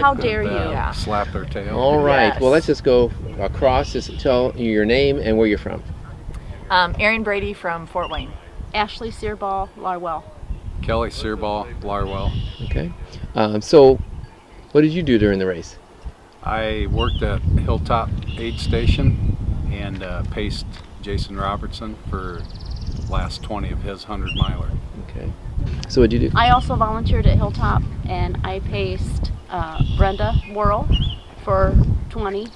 How dare you? Yeah. Slap their tail. All right. Yes. Well, let's just go across. Just tell your name and where you're from. Erin Brady from Fort Wayne. Ashley Searball, Larwell. Kelly Searball, Larwell. Okay. So, what did you do during the race? I worked at Hilltop Aid Station and paced Jason Robertson for last 20 of his 100-miler. Okay. So what did you do? I also volunteered at Hilltop, and I paced Brenda Worrell for 20,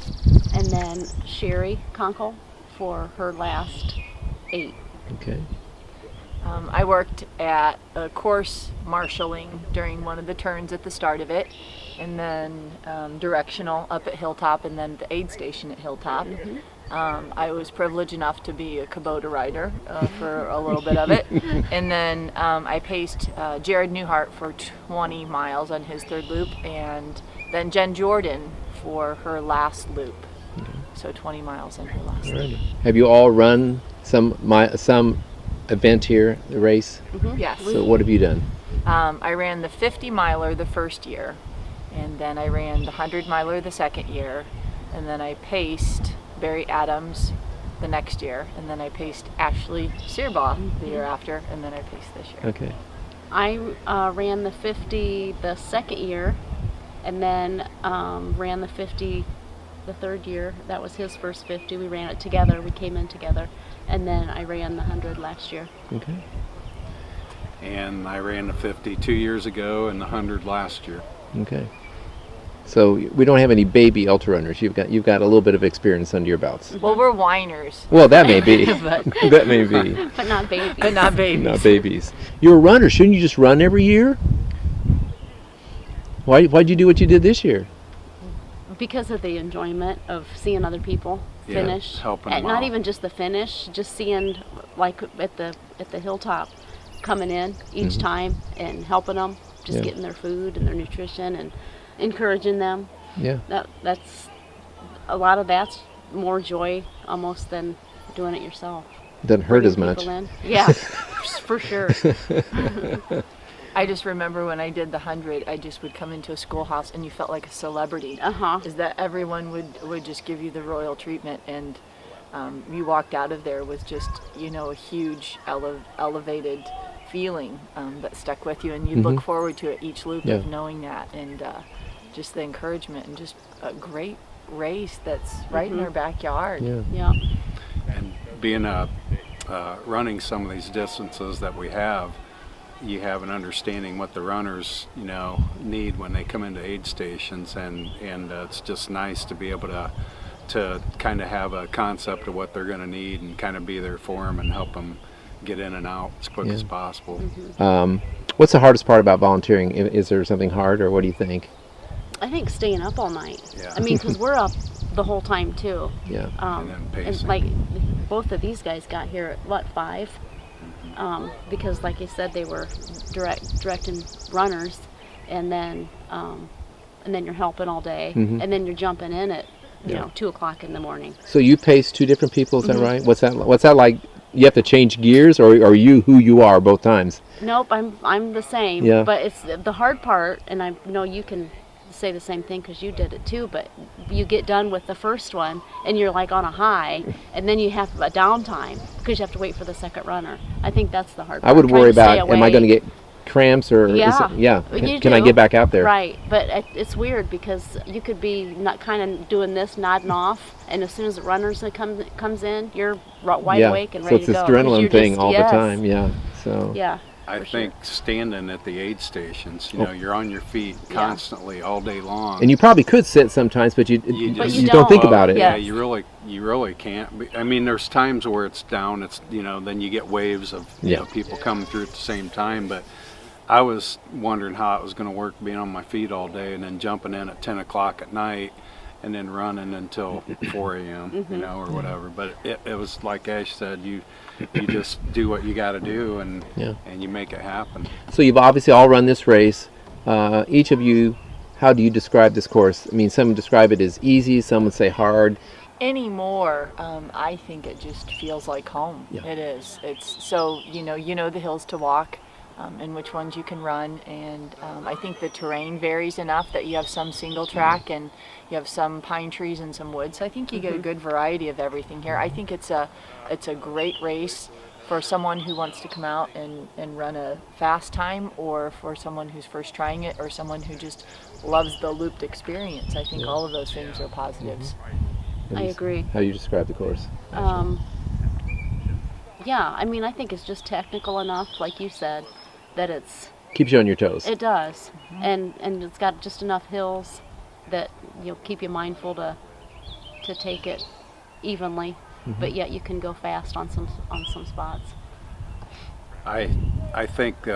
and then Sherry Conkle for her last 8. Okay. I worked at a course marshaling during one of the turns at the start of it, and then directional up at Hilltop, and then the aid station at Hilltop. I was privileged enough to be a Kubota rider for a little bit of it, and then I paced Jared Newhart for 20 miles on his third loop, and then Jen Jordan for her last loop. So 20 miles on her last loop. Have you all run some event here, the race? Yes. So what have you done? I ran the 50-miler the first year, and then I ran the 100-miler the second year, and then I paced Barry Adams the next year, and then I paced Ashley Searbaugh the year after, and then I paced this year. Okay. I ran the 50 the second year, and then ran the 50 the third year. That was his first 50. We ran it together. We came in together. And then I ran the 100 last year. Okay. And I ran the 50 2 years ago and the 100 last year. Okay. So we don't have any baby ultra runners. You've got a little bit of experience under your belts. Well, we're whiners. Well, that may be. But- That may be. But not babies. But not babies. Not babies. You're a runner. Shouldn't you just run every year? Why'd you do what you did this year? Because of the enjoyment of seeing other people Yeah, finish. helping And them not out. even just the finish, just seeing like at the Hilltop coming in each time and helping them, just Yeah. getting their food and their nutrition and encouraging them. Yeah. That's a lot of that's more joy almost than doing it yourself. Doesn't hurt as Bringing much. people in. Yeah, for sure. I just remember when I did the 100, I just would come into a schoolhouse and you felt like a celebrity. Is that everyone would just give you the royal treatment, and you walked out of there with just, a huge elevated feeling that stuck with you, and you'd look forward to it each loop Yeah. of knowing that, and just the encouragement, and just a great race that's right in our backyard. Yeah. Yeah. And being running some of these distances that we have, you have an understanding what the runners, need when they come into aid stations, and it's just nice to be able to kind of have a concept of what they're going to need and kind of be there for them and help them get in and out as quick as possible. What's the hardest part about volunteering? Is there something hard, or what do you think? I think staying up all night. Yeah. I mean, because we're up the whole time too. Yeah. And then pacing. like both of these guys got here at 5? Because like I said, they were directing runners, and then you're helping all day, and then you're jumping in at 2 o'clock in the morning. So you pace 2 different people, is that right? What's that like? You have to change gears, or are you who you are both times? Nope, I'm the same. Yeah. But it's the hard part, and I know you can say the same thing because you did it too, but you get done with the first one and you're like on a high, and then you have a downtime because you have to wait for the second runner. I think that's the hard part. I would Trying worry to stay about, am I awake. going to get cramps, or Yeah. can I get back out there? Right, but it's weird because you could be not kind of doing this, nodding off, and as soon as the runners comes in, you're wide awake and ready to go. So it's 'cause this adrenaline you're thing just- all the yes. time, yeah. So Yeah. I for think standing at the aid stations, Oh. you're on your feet constantly all day long. And you probably could sit sometimes, but you just- you don't think don't. about it. Yeah, Yes. you really can't. I mean, there's times where it's down. It's then you get waves of people coming through at the same time. But I was wondering how it was going to work being on my feet all day and then jumping in at 10 o'clock at night and then running until 4 a.m. Or whatever. But it was like Ash said, you just do what you got to do and you make it happen. So you've obviously all run this race. Each of you, how do you describe this course? I mean, some describe it as easy, some would say hard. Anymore, I think it just feels like home. Yeah. It is. It's so you know the hills to walk. and which ones you can run. And I think the terrain varies enough that you have some single track and you have some pine trees and some woods. So I think you get a good variety of everything here. I think it's a great race for someone who wants to come out and run a fast time, or for someone who's first trying it, or someone who just loves the looped experience. I think all of those things are positives. I agree. How do you describe the course? Yeah, I mean, I think it's just technical enough, like you said, that Keeps you on your toes. it does, and it's got just enough hills that keep you mindful to take it evenly, but yet you can go fast on some spots. I think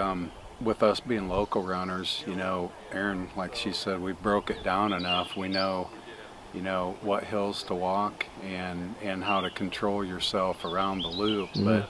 with us being local runners, Erin, like she said, we broke it down enough. We know, what hills to walk and how to control yourself around the loop. But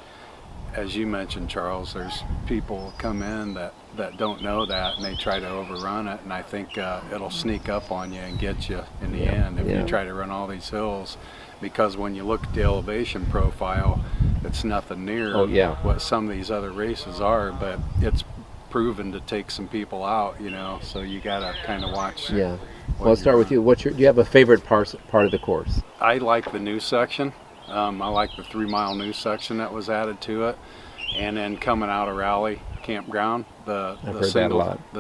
as you mentioned, Charles, there's people come in that don't know that, and they try to overrun it, and I think it'll sneak up on you and get you in the end if you try to run all these hills, because when you look at the elevation profile, it's nothing near what some of these other races are, but it's proven to take some people out, so you gotta kind of watch. Yeah. Well, I'll start with you. Do you have a favorite part of the course? I like the new section. I like the 3-mile new section that was added to it, and then coming out of Raleigh Campground, the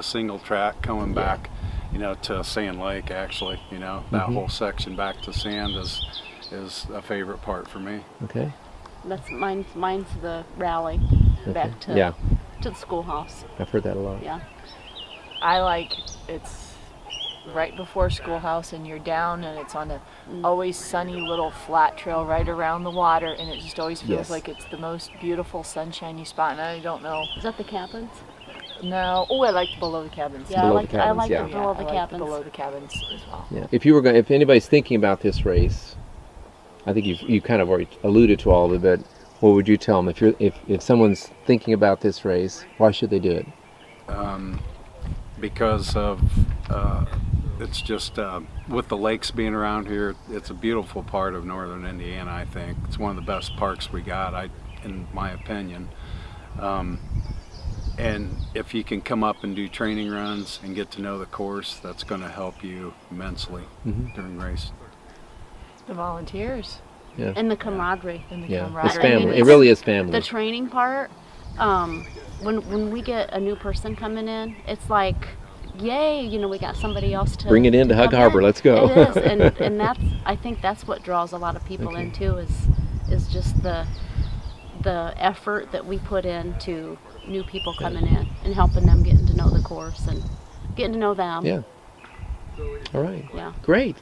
single track coming back, to Sand Lake. Actually, that whole section back to Sand is a favorite part for me. Okay. That's mine's the rally back to the schoolhouse. I've heard that a lot. Yeah. I like it's right before schoolhouse, and you're down, and it's on a always sunny little flat trail right around the water, and it just always feels like it's the most beautiful sunshiny spot. And I don't know. Is that the cabins? No. Oh, I like below the cabins. Yeah, Below I like the cabins, the below the I like cabins. below the cabins as well. Yeah. If anybody's thinking about this race, I think you kind of already alluded to all of it. But what would you tell them if someone's thinking about this race? Why should they do it? Because of it's just with the lakes being around here, it's a beautiful part of northern Indiana. I think it's one of the best parks we got, in my opinion. And if you can come up and do training runs and get to know the course, that's going to help you immensely during race. The volunteers. Yeah. And the camaraderie. And the Yeah. camaraderie. It's family. I mean, It really is family. The training part, when we get a new person coming in, it's like, yay, we got somebody else to Bring it into Hug come Harbor. in. Let's go. It is, and I think that's what draws a lot of people in too, is just the effort that we put into new people coming in and helping them getting to know the course and getting to know them. Yeah. All right. Yeah. Great.